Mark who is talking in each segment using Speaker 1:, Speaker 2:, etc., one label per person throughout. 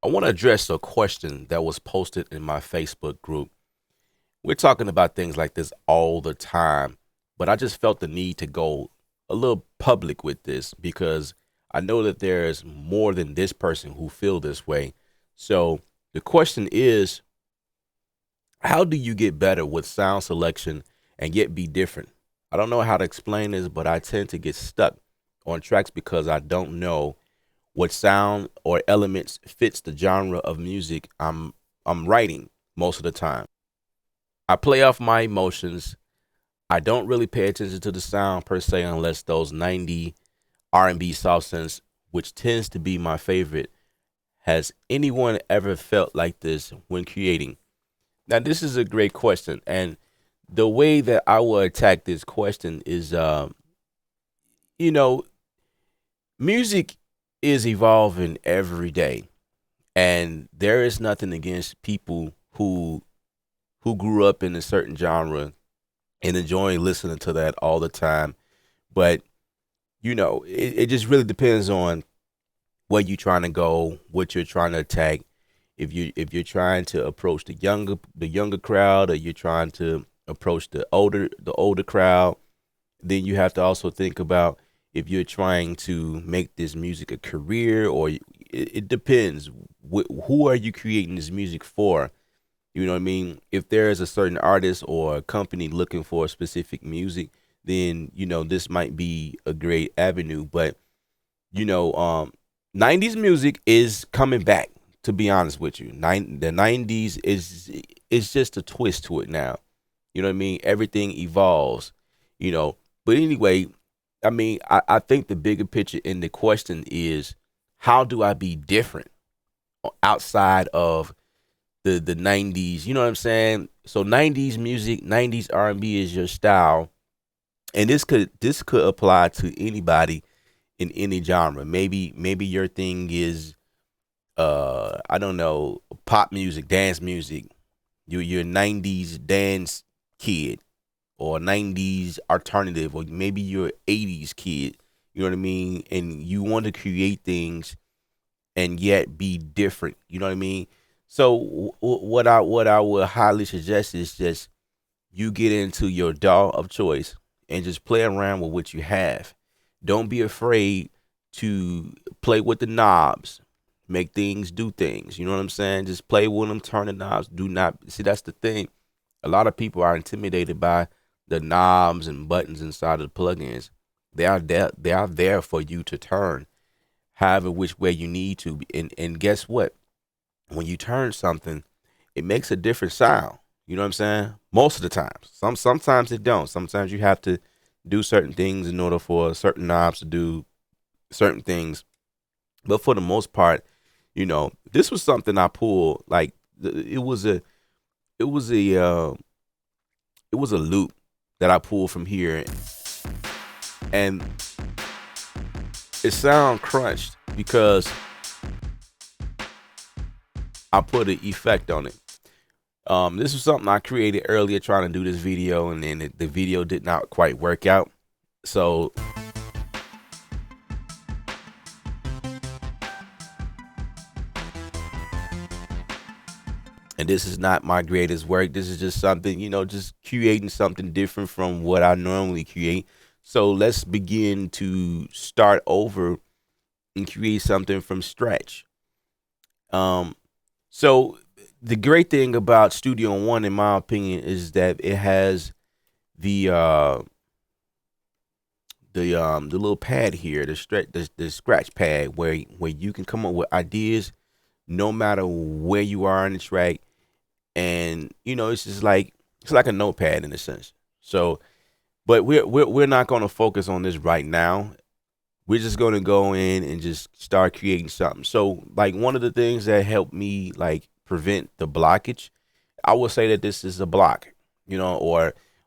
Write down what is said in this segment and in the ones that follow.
Speaker 1: I want to address a question that was posted in my Facebook group. We're talking about things like this all the time, but I just felt the need to go a little public with this because I know that there's more than this person who feel this way. So the question is, how do you get better with sound selection and yet be different? I don't know how to explain this, but I tend to get stuck on tracks because I don't know what sound or elements fits the genre of music I'm writing most of the time. I play off my emotions. I don't really pay attention to the sound per se unless those 90 R&B soft synths, which tends to be my favorite. Has anyone ever felt like this when creating? Now, this is a great question, and the way that I will attack this question is, you know, music is evolving every day, and there is nothing against people who grew up in a certain genre and enjoying listening to that all the time. But it just really depends on where you're trying to go, what you're trying to attack. If you're trying to approach the younger crowd, or you're trying to approach the older crowd, then you have to also think about if you're trying to make this music a career, or it depends. Who are you creating this music for? You know what I mean? If there is a certain artist or a company looking for specific music, then this might be a great avenue. But you know, 90s music is coming back. To be honest with you, the 90s is just a twist to it now. You know what I mean? Everything evolves. You know, but anyway, I mean, I think the bigger picture in the question is, how do I be different outside of the 90s? You know what I'm saying? So 90s music, 90s R&B is your style, and this could apply to anybody in any genre. Maybe your thing is I don't know, pop music, dance music. You're a 90s dance kid, or 90s alternative, or maybe you're an 80s kid. You know what I mean? And you want to create things and yet be different. You know what I mean? So what I would highly suggest is just you get into your DAW of choice and just play around with what you have. Don't be afraid to play with the knobs, make things do things. You know what I'm saying? Just play with them, turn the knobs. Do not see, that's the thing. A lot of people are intimidated by the knobs and buttons inside of the plugins. They are there for you to turn however which way you need to. And guess what? When you turn something, it makes a different sound. You know what I'm saying? Most of the times. Sometimes it don't. Sometimes you have to do certain things in order for certain knobs to do certain things. But for the most part, this was something I pulled. Like it was a it was a loop that I pulled from here, and it sound crunched because I put an effect on it. This was something I created earlier trying to do this video, and then the video did not quite work out. So, and this is not my greatest work. This is just something, just creating something different from what I normally create. So let's begin to start over and create something from scratch. Um, so the great thing about Studio One, in my opinion, is that it has the uh the little pad here, the scratch pad, where you can come up with ideas no matter where you are in the track. And it's like a notepad in a sense. So, but we're not going to focus on this right now. We're just going to go in and just start creating something. So, like, one of the things that helped me like prevent the blockage, I would say that this is a block.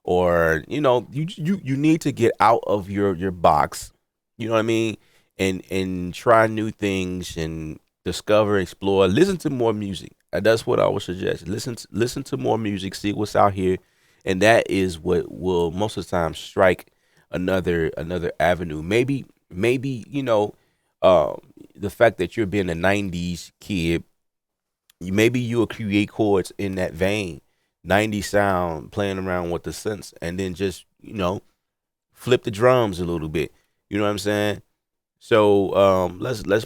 Speaker 1: Or you need to get out of your box. You know what I mean? And try new things and discover, explore, listen to more music. That's what I would suggest. Listen to more music, see what's out here, and that is what will most of the time strike another avenue. Maybe uh, the fact that you're being a '90s kid. Maybe you'll create chords in that vein, 90 sound, playing around with the synths, and then just flip the drums a little bit. You know what I'm saying? So let's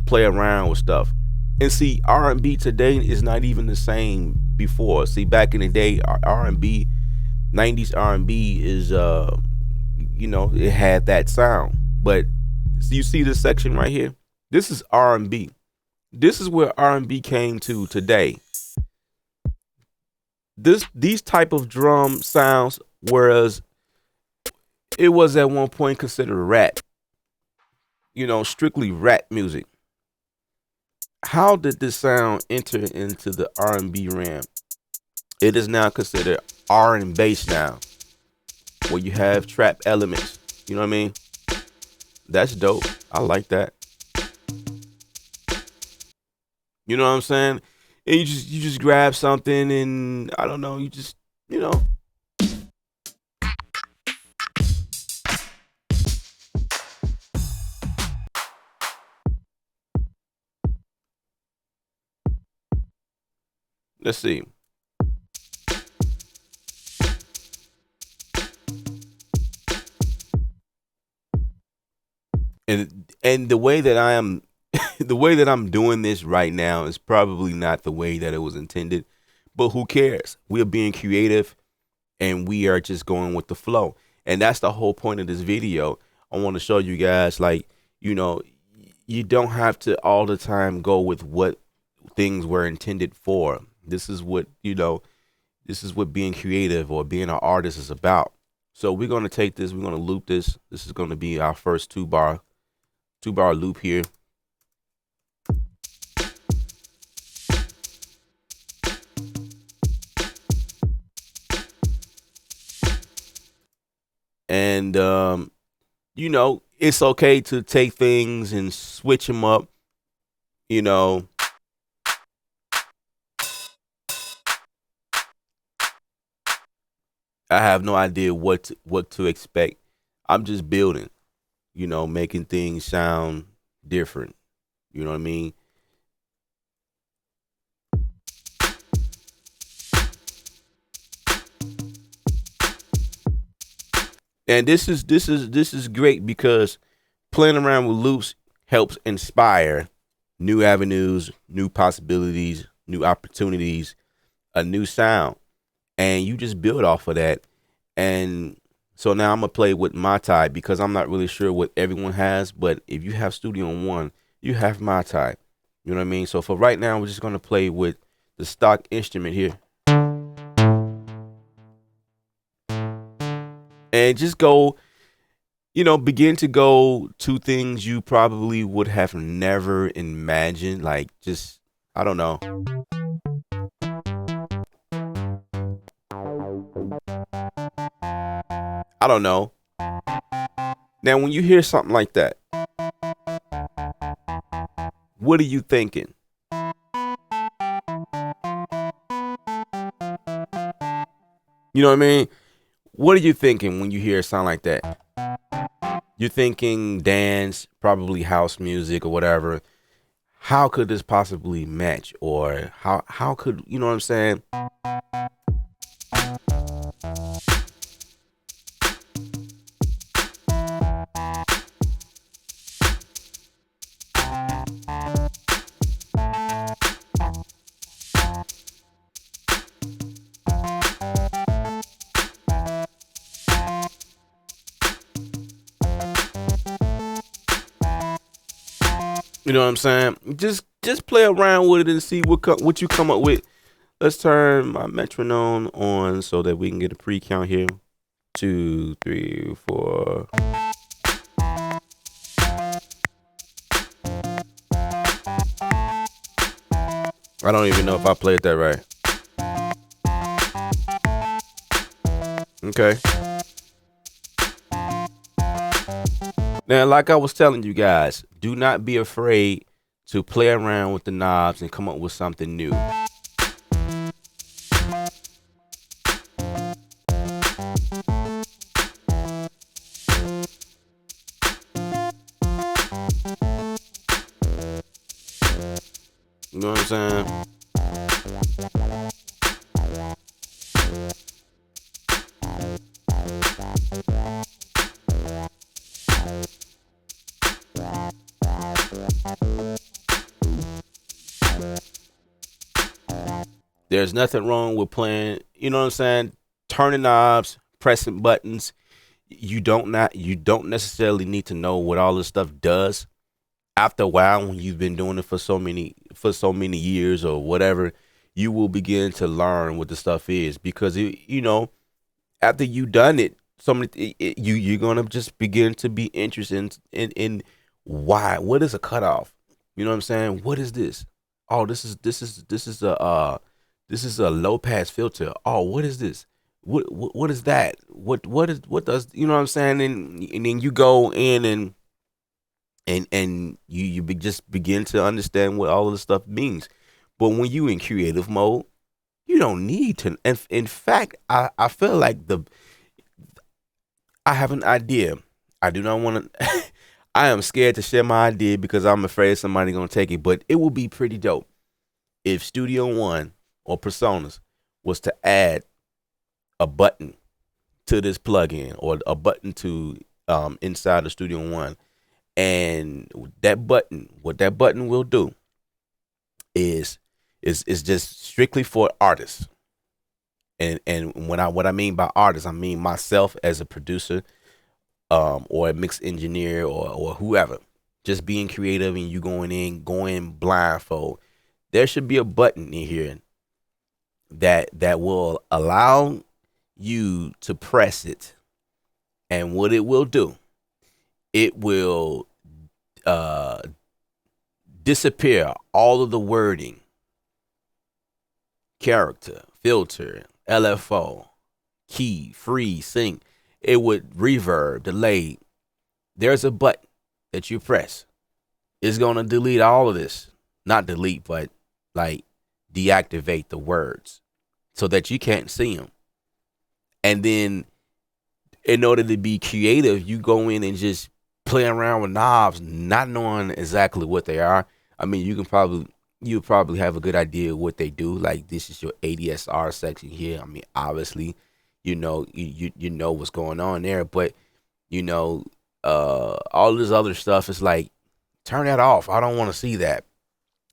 Speaker 1: play around with stuff. And see, R&B today is not even the same before. See, back in the day, R&B, 90s R&B is it had that sound. But you see this section right here? This is R&B. This is where R&B came to today. These type of drum sounds, whereas it was at one point considered rap, strictly rap music. How did this sound enter into the R&B realm? It is now considered R and bass now, where you have trap elements. You know what I mean? That's dope. I like that. You know what I'm saying? And you just grab something and I don't know, you just let's see. And the way that I am the way that I'm doing this right now is probably not the way that it was intended, but who cares? We're being creative and we are just going with the flow. And that's the whole point of this video. I want to show you guys, like, you don't have to all the time go with what things were intended for. This is what, this is what being creative or being an artist is about. So we're going to take this, we're going to loop this. This is going to be our first two bar loop here. And it's okay to take things and switch them up. I have no idea what to expect. I'm just building, making things sound different. You know what I mean? And this is great because playing around with loops helps inspire new avenues, new possibilities, new opportunities, a new sound. And you just build off of that. And so now I'm gonna play with my type because I'm not really sure what everyone has, but if you have Studio One, you have my type. You know what I mean? So for right now, we're just gonna play with the stock instrument here. And just go, begin to go to things you probably would have never imagined. Like, just, I don't know. I don't know. Now, when you hear something like that, what are you thinking? You know what I mean? What are you thinking when you hear a sound like that? You're thinking dance, probably house music or whatever. How could this possibly match? Or how could, you know what I'm saying? You know what I'm saying? Just play around with it and see what you come up with. Let's turn my metronome on so that we can get a pre-count here. 2, 3, 4. I don't even know if I played that right. Okay. Now, like I was telling you guys, do not be afraid to play around with the knobs and come up with something new. You know what I'm saying? There's nothing wrong with playing, you know what I'm saying? Turning knobs, pressing buttons. You don't necessarily need to know what all this stuff does. After a while, when you've been doing it for so many years or whatever, you will begin to learn what the stuff is because after you done it, you're gonna just begin to be interested in why, what is a cutoff? You know what I'm saying? What is this? Oh, this is a low pass filter. Oh, what is this? What is that? What does, you know what I'm saying? And then you go in and just begin to understand what all of this stuff means. But when you in creative mode, you don't need to. And in fact, I feel like I have an idea. I do not want to. I am scared to share my idea because I'm afraid somebody gonna take it. But it would be pretty dope if Studio One or Personas was to add a button to this plugin or a button to inside of Studio One, and what that button will do is is just strictly for artists. And what I mean by artists, I mean myself as a producer, or a mix engineer or whoever, just being creative and you going blindfold. There should be a button in here that will allow you to press it, and what it will do, it will uh, disappear all of the wording, character, filter, LFO, key, free, sync. It would reverb, delay. There's a button that you press. It's gonna delete all of this. Not delete, but like deactivate the words so that you can't see them. And then, in order to be creative, you go in and just play around with knobs, not knowing exactly what they are. I mean, you probably have a good idea of what they do. Like, this is your ADSR section here. I mean, obviously, you know what's going on there, but you know, all this other stuff is like, turn that off. I don't want to see that.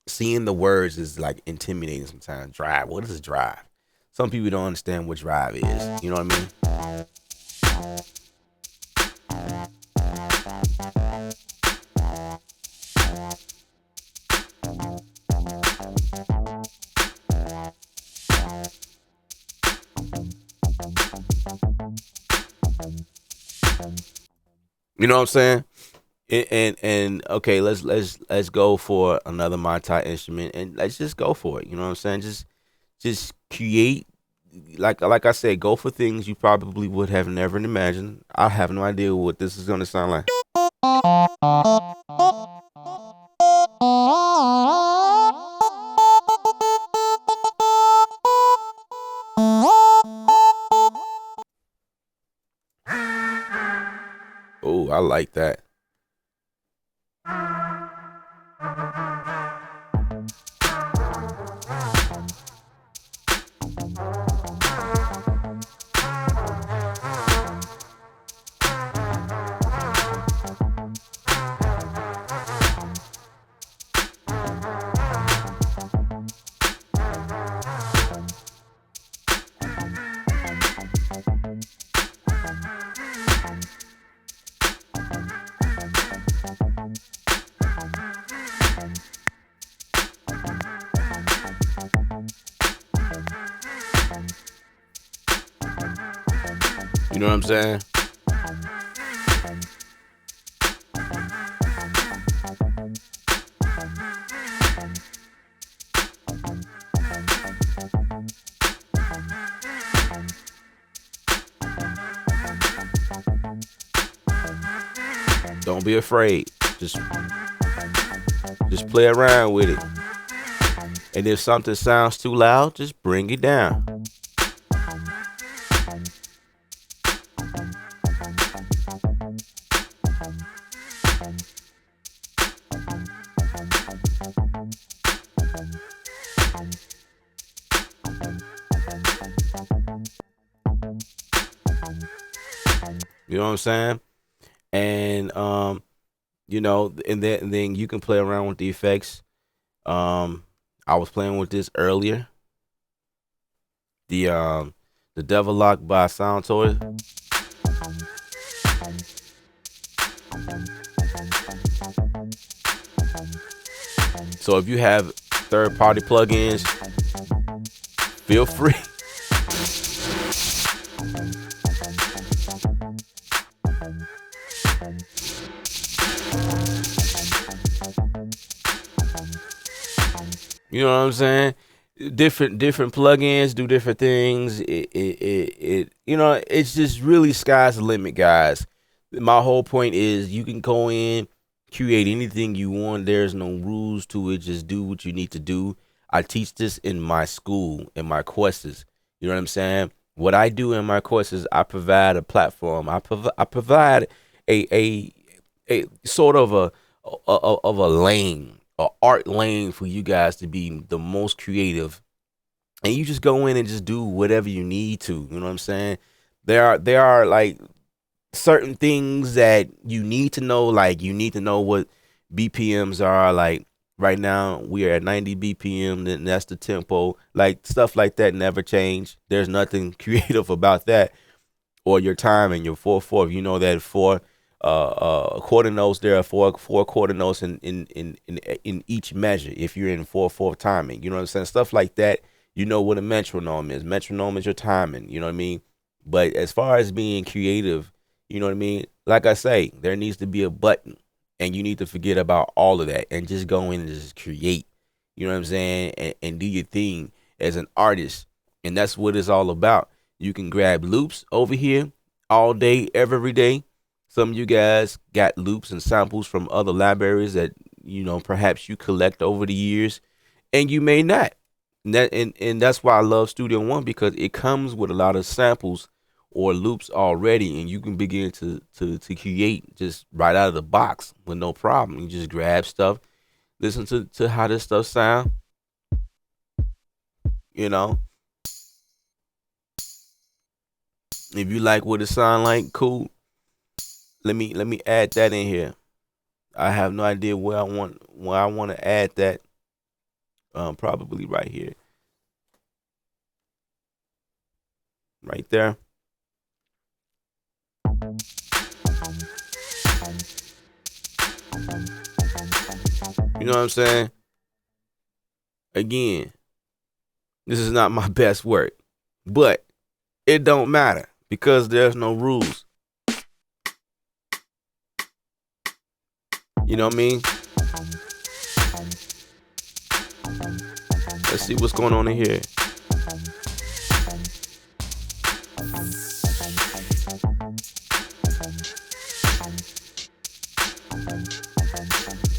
Speaker 1: Seeing the words is like intimidating sometimes. Drive. What is a drive? Some people don't understand what drive is. You know what I mean? You know what I'm saying? And okay, let's go for another multi instrument and let's just go for it. You know what I'm saying? Just create, like I said, go for things you probably would have never imagined. I have no idea what this is gonna sound like. Oh, I like that. You know what I'm saying? Don't be afraid. Just play around with it. And if something sounds too loud, just bring it down. You know what I'm saying? And and then you can play around with the effects. Um, I was playing with this earlier. The Devil Lock by Sound Toy. So if you have third party plugins, feel free. You know what I'm saying? Different plugins do different things. It's just really sky's the limit, guys. My whole point is you can go in, create anything you want. There's no rules to it. Just do what you need to do. I teach this in my school, in my courses. You know what I'm saying? What I do in my courses, I provide a platform. I provide a sort of a lane, a art lane for you guys to be the most creative, and you just go in and just do whatever you need to. You know what I'm saying? There are like certain things that you need to know. Like you need to know what BPMs are. Like right now we are at 90 BPM, and that's the tempo. Like stuff like that never change. There's nothing creative about that. Or your time and your 4/4. You know that four quarter notes. There are four quarter notes in each measure. If you're in 4/4 timing, you know what I'm saying. Stuff like that. You know what a metronome is. Metronome is your timing. You know what I mean. But as far as being creative, you know what I mean. Like I say, there needs to be a button, and you need to forget about all of that and just go in and just create. You know what I'm saying, and do your thing as an artist, and that's what it's all about. You can grab loops over here all day, every day. Some of you guys got loops and samples from other libraries that perhaps you collect over the years, and you may not. And that's why I love Studio One, because it comes with a lot of samples or loops already, and you can begin to create just right out of the box with no problem. You just grab stuff, listen to how this stuff sound. You know, if you like what it sound like, cool. Let me add that in here. I have no idea where I want to add that. Probably right here, right there. You know what I'm saying? Again, this is not my best work, but it don't matter because there's no rules. You know what I mean? Let's see what's going on in here.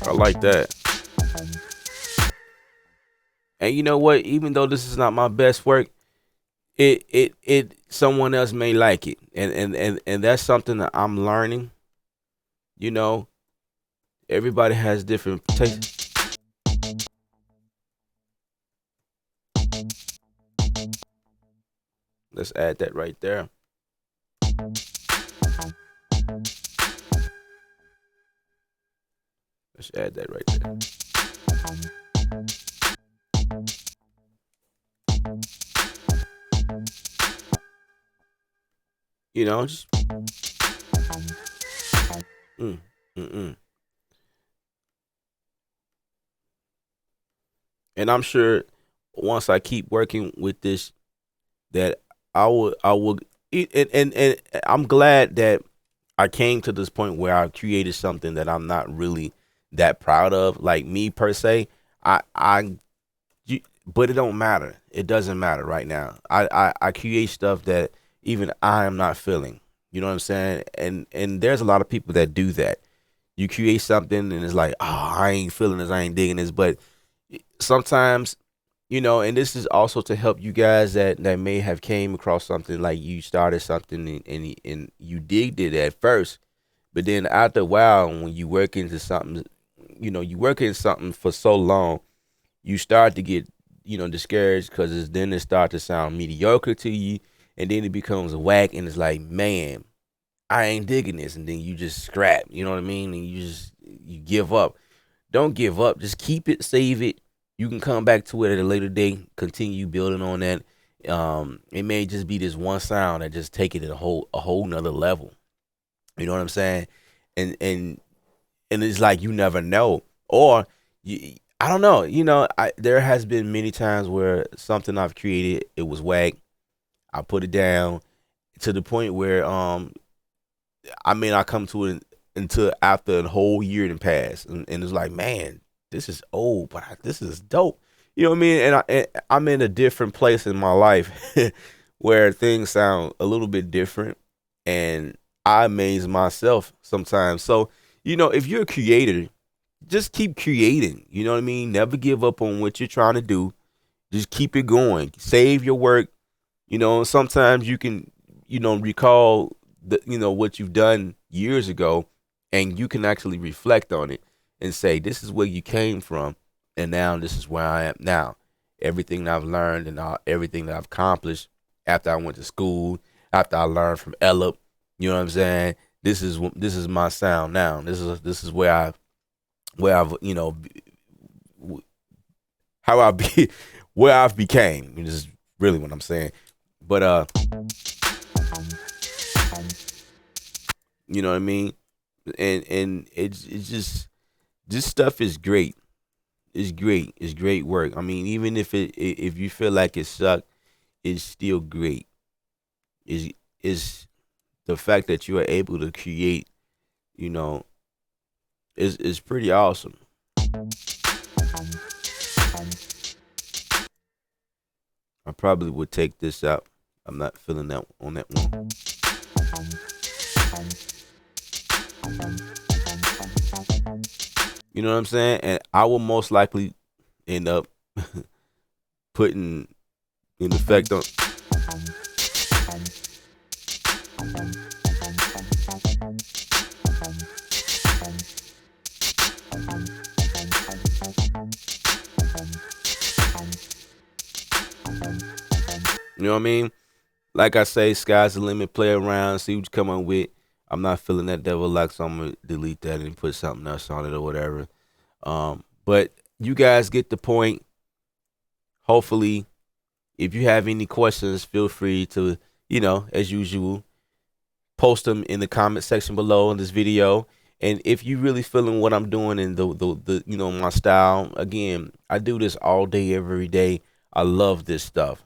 Speaker 1: I like that. And you know what? Even though this is not my best work, it someone else may like it, and that's something that I'm learning. You know, everybody has different tastes. Let's add that right there. Let's add that right there. Just mm, mm, mm. And I'm sure once I keep working with this, that I will and I'm glad that I came to this point where I created something that I'm not really that proud of, like me per se. I but it don't matter. It doesn't matter right now. I create stuff that even I am not feeling. You know what I'm saying? And there's a lot of people that do that. You create something and it's like, oh, I ain't feeling this, I ain't digging this. But sometimes, and this is also to help you guys that may have came across something, like you started something and you digged it at first, but then after a while, when you work into something, you work in something for so long, you start to get discouraged because then it starts to sound mediocre to you, and then it becomes whack, and it's like, man, I ain't digging this, and then you just scrap. You know what I mean? And you give up. Don't give up. Just keep it, save it. You can come back to it at a later date. Continue building on that. It may just be this one sound that just take it at a whole nother level. You know what I'm saying? And it's like you never know, or I don't know. There has been many times where something I've created, it was whack. I put it down to the point where I may not come to it until after a whole year had passed, and it's like, man, this is old, but this is dope. You know what I mean? And I'm in a different place in my life where things sound a little bit different, and I amaze myself sometimes. So, if you're a creator, just keep creating. You know what I mean? Never give up on what you're trying to do. Just keep it going. Save your work. Sometimes you can, recall what you've done years ago, and you can actually reflect on it and say, this is where you came from, and now this is where I am now. Everything that I've learned and everything that I've accomplished after I went to school, after I learned from Ella, you know what I'm saying? This is my sound now. This is where I've how I be where I've became. This is really what I'm saying. But you know what I mean? And it's just, this stuff is great. It's great. It's great work. I mean, even if you feel like it sucked, it's still great. Is the fact that you are able to create, you know, is pretty awesome. I probably would take this out. I'm not feeling that on that one. You know what I'm saying? And I will most likely end up putting in effect on. You know what I mean? Like I say, sky's the limit. Play around, see what you come up with. I'm not feeling that devil lock, so I'm gonna delete that and put something else on it or whatever. But you guys get the point. Hopefully, if you have any questions, feel free to, as usual, post them in the comment section below in this video. And if you really feeling what I'm doing and the my style, again, I do this all day, every day. I love this stuff.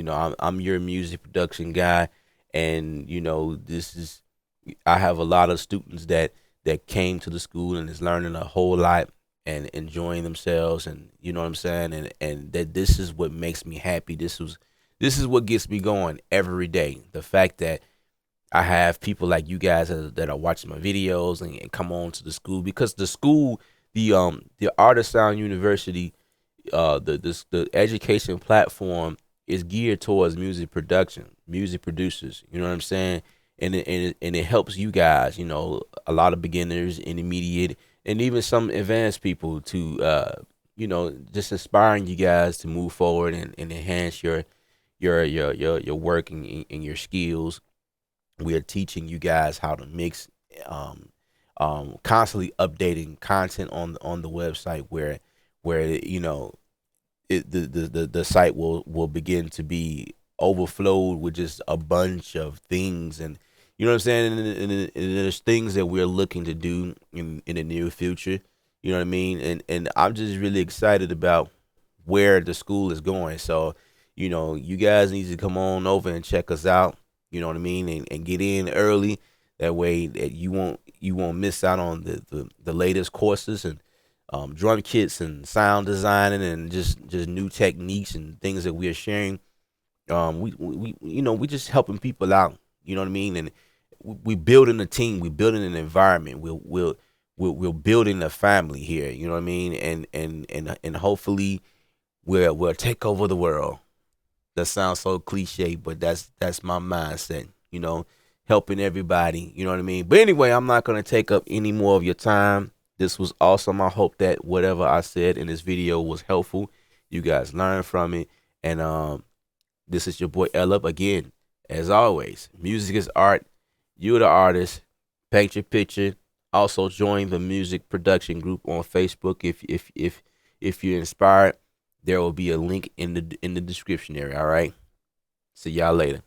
Speaker 1: I'm your music production guy, and this is. I have a lot of students that came to the school and is learning a whole lot and enjoying themselves, and you know what I'm saying, and that this is what makes me happy. This is what gets me going every day. The fact that I have people like you guys that are watching my videos and come on to the school, because the school, the Art of Sound University, the education platform is geared towards music production, music producers. You know what I'm saying? And it helps you guys, a lot of beginners, intermediate, and even some advanced people to, just inspiring you guys to move forward and enhance your work and your skills. We are teaching you guys how to mix, constantly updating content on the website where the site will begin to be overflowed with just a bunch of things. And you know what I'm saying, and there's things that we're looking to do in the near future. You know what I mean, and I'm just really excited about where the school is going. So you guys need to come on over and check us out. You know what I mean, and get in early. That way that you won't miss out on the latest courses and drum kits and sound designing and just new techniques and things that we are sharing. We just helping people out. You know what I mean, and we building a team. We building an environment. We're building a family here. You know what I mean, and hopefully we'll take over the world. That sounds so cliche, but that's my mindset. Helping everybody. You know what I mean. But anyway, I'm not gonna take up any more of your time. This was awesome. I hope that whatever I said in this video was helpful. You guys learn from it. And this is your boy Ella again. As always, music is art. You're the artist. Paint your picture. Also join the music production group on Facebook if you're inspired. There will be a link in the description area. All right. See y'all later.